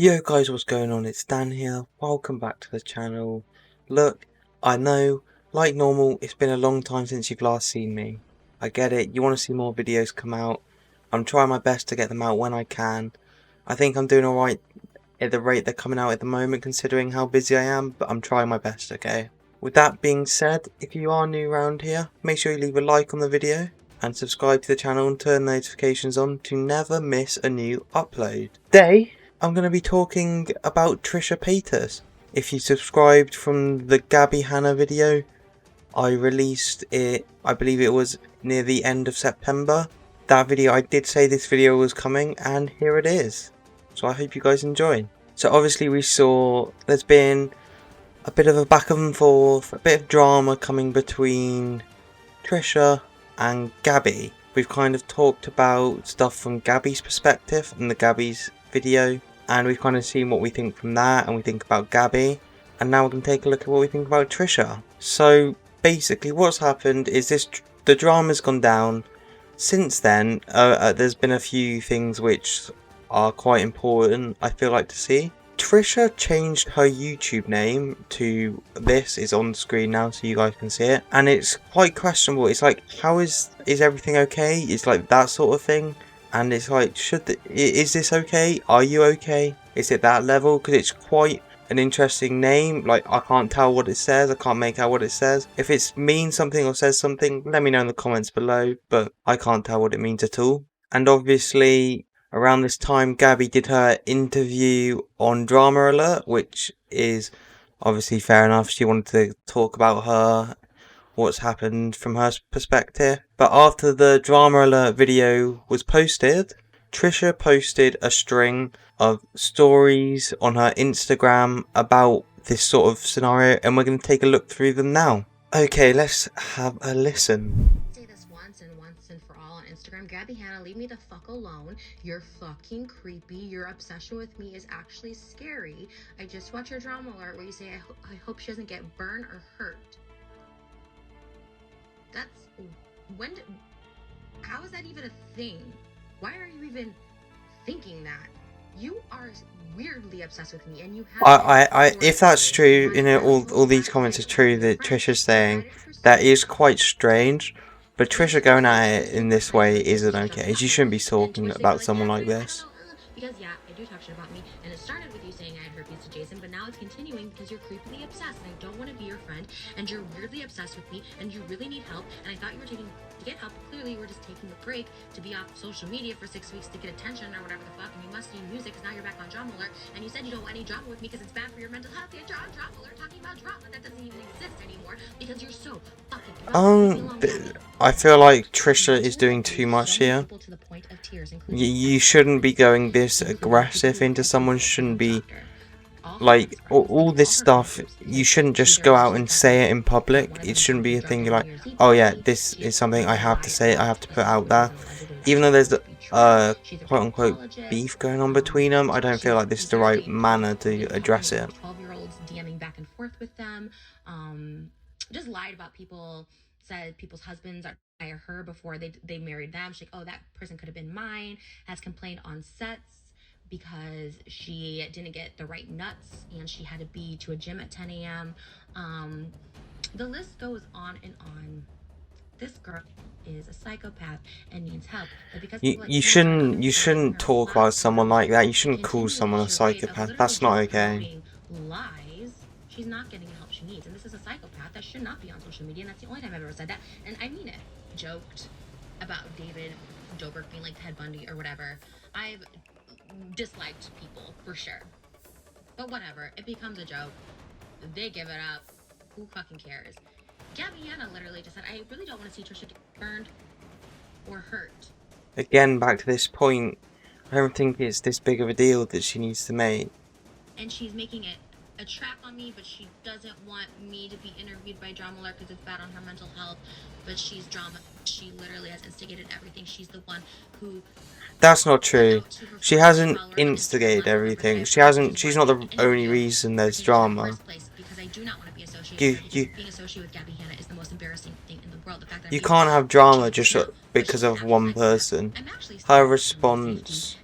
Yo guys, what's going on? It's Dan here. Welcome back to the channel. Look, I know, like normal, it's been a long time since you've last seen me. I get it, you want to see more videos come out. I'm trying my best to get them out when I can. I think I'm doing alright at the rate they're coming out at the moment considering how busy I am, but I'm trying my best, okay? With that being said, if you are new around here, make sure you leave a like on the video and subscribe to the channel and turn notifications on to never miss a new upload. Today, I'm going to be talking about Trisha Paytas. If you subscribed from the Gabby Hanna video, I released it, I believe it was near the end of September. That video, I did say this video was coming, and here it is. So I hope you guys enjoy. So obviously we saw there's been a bit of a back and forth, a bit of drama coming between Trisha and Gabby. We've kind of talked about stuff from Gabby's perspective in the Gabby's video, and we've kind of seen what we think from that and we think about Gabby, and now we're going to take a look at what we think about Trisha. So basically what's happened is the drama's gone down. Since then there's been a few things which are quite important, I feel like, to see. Trisha changed her YouTube name to, this is on screen now so you guys can see it, and it's quite questionable. It's like, how is everything okay? It's like that sort of thing, and it's like, is this okay? Are you okay? Is it that level? Because it's quite an interesting name. Like, I can't tell what it says, I can't make out what it says. If it means something or says something, let me know in the comments below, but I can't tell what it means at all. And obviously, around this time, Gabby did her interview on Drama Alert, which is obviously fair enough. She wanted to talk about what's happened from her perspective. But after the Drama Alert video was posted, Trisha posted a string of stories on her Instagram about this sort of scenario, and we're going to take a look through them now. Okay, let's have a listen. And for all on Instagram, Gabby Hanna, leave me the fuck alone. You're fucking creepy. Your obsession with me is actually scary. I just watched your Drama Alert where you say, I hope she doesn't get burned or hurt. How is that even a thing? Why are you even thinking that? You are weirdly obsessed with me, and you have. If that's true, you know, all these comments are true that Trisha's saying, that is quite strange. But Trisha going at it in this way isn't okay. She shouldn't be talking about someone like this. Because yeah, I do talk shit about me, and it started with you saying I had herpes to Jason, but now it's continuing because you're creepily obsessed, and I don't want to be your friend, and you're weirdly obsessed with me, and you really need help, and I thought you were taking to get help, but clearly you were just taking a break to be off social media for 6 weeks to get attention or whatever the fuck, and you must need music because now you're back on Drama Alert, and you said you don't want any drama with me because it's bad for your mental health. You're on Drama Alert talking about drama that doesn't even exist anymore because you're so fucking I feel like Trisha is doing too much here. You shouldn't be going this aggressive into someone. Shouldn't be like all this stuff. You shouldn't just go out and say it in public. It shouldn't be a thing you're like, oh yeah, this is something I have to say, I have to put out there. Even though there's quote unquote beef going on between them, I don't feel like this is the right manner to address it. 12-year-olds DMing back and forth with them, just lied about people, said people's husbands are hire her before they married them. She's like, oh, that person could have been mine. Has complained on sets because she didn't get the right nuts and she had to be to a gym at 10 a.m. The list goes on and on. This girl is a psychopath and needs help. But because you shouldn't talk about someone like that. You shouldn't call someone a psychopath. That's not okay. Lies. She's not getting the help she needs, and this is a psychopath that should not be on social media, and that's the only time I've ever said that, and I mean it. Joked about David Dobrik being like Ted Bundy or whatever. I've disliked people for sure, but whatever, it becomes a joke, they give it up, who fucking cares? Gabby Hanna literally just said, I really don't want to see Trisha get burned or hurt. Again, back to this point, I don't think it's this big of a deal that she needs to make. And she's making it a trap on me, but she doesn't want me to be interviewed by Drama Alert because it's bad on her mental health. But she's drama. She literally has instigated everything. She's the one who... That's not true. She hasn't instigated everything. She's not the only reason there's drama. Because I do not want to be associated being associated with Gabby Hanna is the most embarrassing thing in the world. The fact that you can't have drama just because of one person. Her response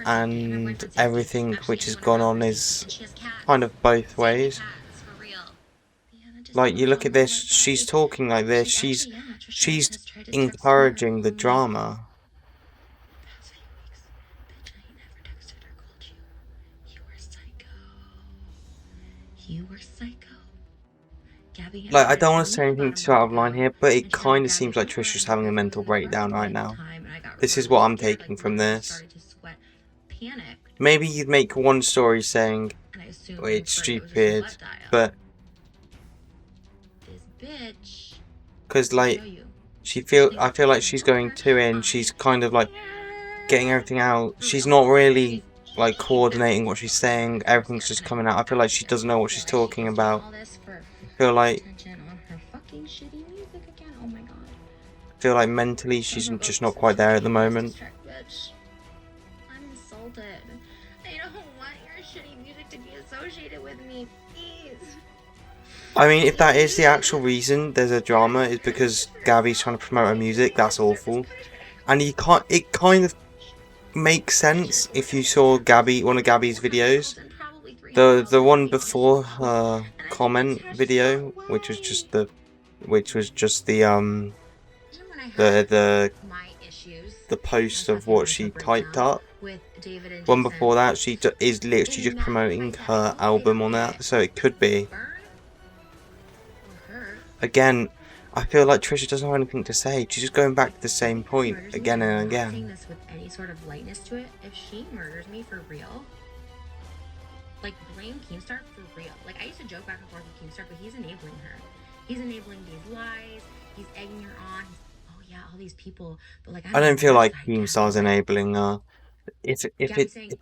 and everything which has gone on is kind of both ways. Like, you look at this, she's talking like this, she's encouraging the drama. You were psycho. Like, I don't want to say anything too out of line here, but it kind of seems like Trisha's having a mental breakdown right now. This is what I'm taking from this. Maybe you'd make one story saying, oh, it's stupid, but... because, like, I feel like she's going too in, she's kind of, like, getting everything out. She's not really, like, coordinating what she's saying, everything's just coming out. I feel like she doesn't know what she's talking about. I feel like mentally she's just not quite there at the moment. I'm insulted. I don't want your shitty music to be associated with me, please. I mean, if that is the actual reason there's a drama, is because Gabby's trying to promote her music, that's awful. And it kind of makes sense if you saw one of Gabby's videos. The one before her comment video, which was just the post of what she typed up. One before that, she is literally just promoting her album on that, so it could be. Again, I feel like Trisha doesn't have anything to say. She's just going back to the same point again and again. This with any sort of lightness to it. If she murders me for real, like, blame Keemstar for real. Like, I used to joke back and forth with Keemstar, but he's enabling her. He's enabling these lies. He's egging her on. Oh yeah, all these people. But like, I don't feel like Keemstar's enabling her. If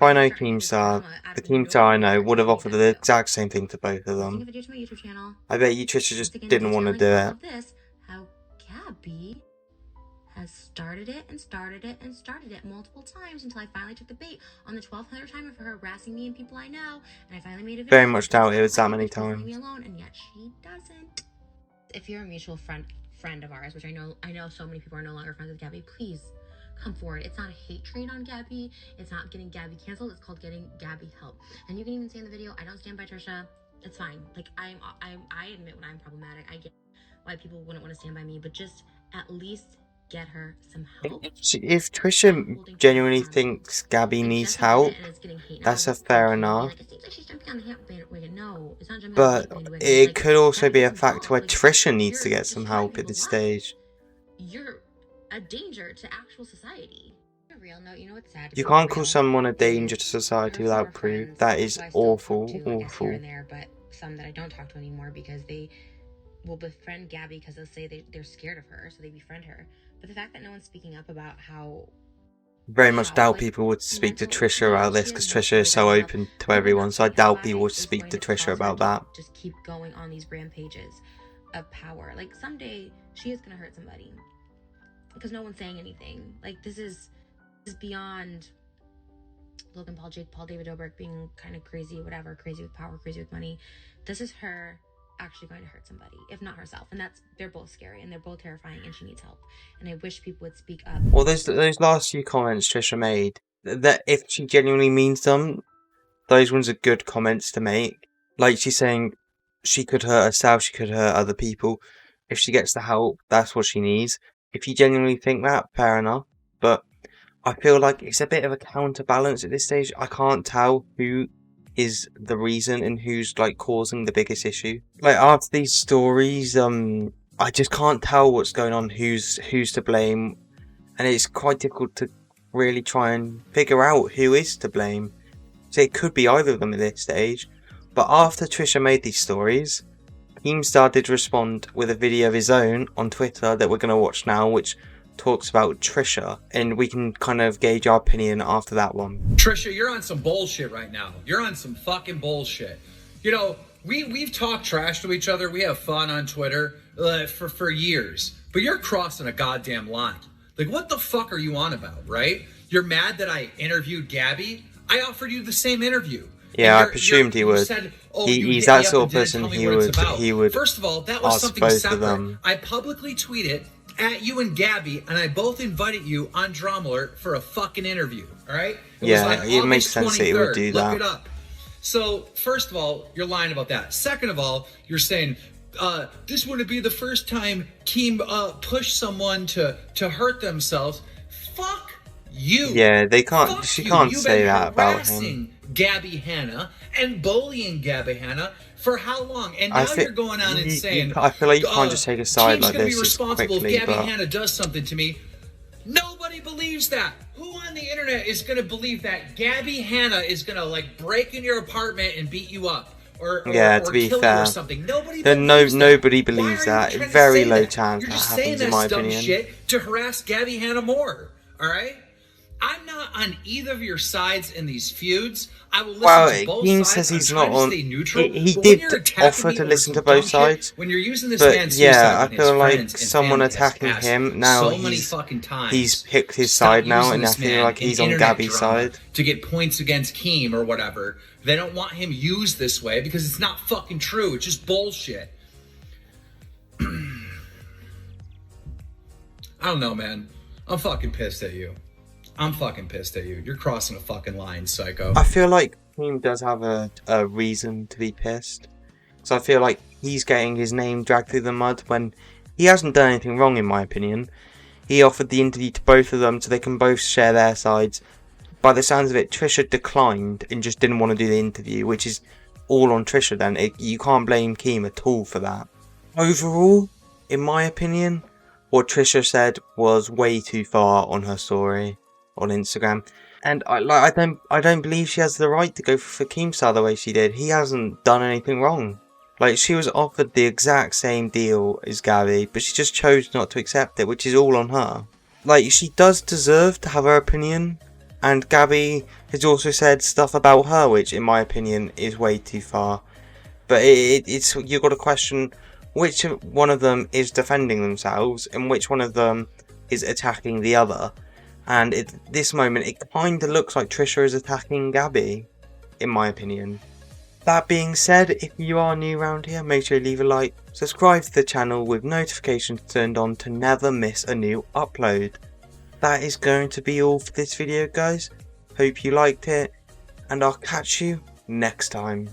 I know Keemstar, the Keemstar I know would have offered the exact same thing to both of them. I bet you Trisha just didn't want to do it. How Gabby has started it multiple times until I finally took the bait on the 1200th time of her harassing me and people I know, and I finally made a video. Very much doubt it was that many times. Me alone, and yet she doesn't. If you're a mutual friend of ours, which I know so many people are no longer friends with Gabby, please come forward. It's not a hate train on Gabby. It's not getting Gabby canceled. It's called getting Gabby help. And you can even say in the video, I don't stand by Trisha. It's fine. Like, I admit when I'm problematic. I get why people wouldn't want to stand by me, but just at least get her some help. If Trisha genuinely thinks Gabby needs help, that's a fair enough. But it could also be a fact where Trisha needs to get some help at this stage. You're a danger to actual society. On a real note, you know what's sad? You can't call someone a danger to society without proof. That is awful, awful. In there, but some that I don't talk to anymore because they will befriend Gabby because they'll say they're scared of her, so they befriend her. But the fact that no one's speaking up about how... Very much doubt people would speak to Trisha about this because Trisha is so open to everyone, so I doubt people would speak to Trisha about that. Just keep going on these rampages of power. Like, someday she is gonna hurt somebody because no one's saying anything. Like, this is beyond Logan Paul, Jake Paul, David Dobrik being kind of crazy, whatever, crazy with power, crazy with money. This is her actually going to hurt somebody, if not herself, and they're both scary and they're both terrifying, and she needs help. And I wish people would speak up. Well, those last few comments Trisha made, that if she genuinely means them, those ones are good comments to make. Like, she's saying she could hurt herself, she could hurt other people. If she gets the help, that's what she needs. If you genuinely think that, fair enough. But I feel like it's a bit of a counterbalance at this stage. I can't tell who is the reason and who's, like, causing the biggest issue. Like, after these stories, I just can't tell what's going on, who's to blame, and it's quite difficult to really try and figure out who is to blame. So it could be either of them at this stage. But after Trisha made these stories, Keemstar did respond with a video of his own on Twitter that we're going to watch now, which talks about Trisha, and we can kind of gauge our opinion after that one. Trisha, you're on some bullshit right now. You're on some fucking bullshit. You know, we've talked trash to each other. We have fun on Twitter for years, but you're crossing a goddamn line. Like, what the fuck are you on about, right? You're mad that I interviewed Gabby? I offered you the same interview. And Yeah, I presumed he you would. said, "Oh, you He's hit me that up sort and of didn't person. tell me what it's about." He would First of all, that was ask something both of separate. them. I publicly tweeted at you and Gabby, and I both invited you on Drama Alert for a fucking interview. All right? It was like it makes August sense that he 23rd. would do Look that. it up. So, first of all, you're lying about that. Second of all, you're saying this wouldn't be the first time Keem pushed someone to hurt themselves. Fuck you. Yeah, they can't. Fuck She you. can't You've say been that about him. harassing Gabby Hanna and bullying Gabby Hanna for how long? And now you're going on and saying, I feel like you can't just take a side Keem's like gonna this be just responsible quickly. if Gabby But Hanna does something to me. Nobody believes that. Who on the internet is going to believe that Gabby Hanna is going to like break in your apartment and beat you up? Or yeah, to be kill fair, you or something. Nobody then believes that. nobody Why believes are you that. trying to Very say low that? chance You're that just saying happens, in that my dumb opinion. shit to harass Gabby Hanna more. All right? I'm not on either of your sides in these feuds. I will listen to both Keem sides. says he's I'm not trying to on. stay neutral. He But when did you're attacking offer me to over listen to some both dumb sides. shit, when you're using this But man's yeah, suicide I on his feel like friends and someone family as attacking past him now. so many fucking times. He's picked his Stop side now, using and I this feel man like in he's on internet Gabby's drama side. to get points against Keem or whatever. They don't want him used this way because it's not fucking true. It's just bullshit. I don't know, man. I'm fucking pissed at you. I'm fucking pissed at you. You're crossing a fucking line, psycho. I feel like Keem does have a reason to be pissed. So I feel like he's getting his name dragged through the mud when he hasn't done anything wrong, in my opinion. He offered the interview to both of them so they can both share their sides. By the sounds of it, Trisha declined and just didn't want to do the interview, which is all on Trisha then. You can't blame Keem at all for that. Overall, in my opinion, what Trisha said was way too far on her story on Instagram. And I don't believe she has the right to go for Keemstar the way she did. He hasn't done anything wrong. Like, she was offered the exact same deal as Gabby, but she just chose not to accept it, which is all on her. Like, she does deserve to have her opinion, and Gabby has also said stuff about her, which in my opinion is way too far. But it's you've got to question which one of them is defending themselves and which one of them is attacking the other. And at this moment, it kind of looks like Trisha is attacking Gabby, in my opinion. That being said, if you are new around here, make sure you leave a like, subscribe to the channel with notifications turned on to never miss a new upload. That is going to be all for this video, guys. Hope you liked it, and I'll catch you next time.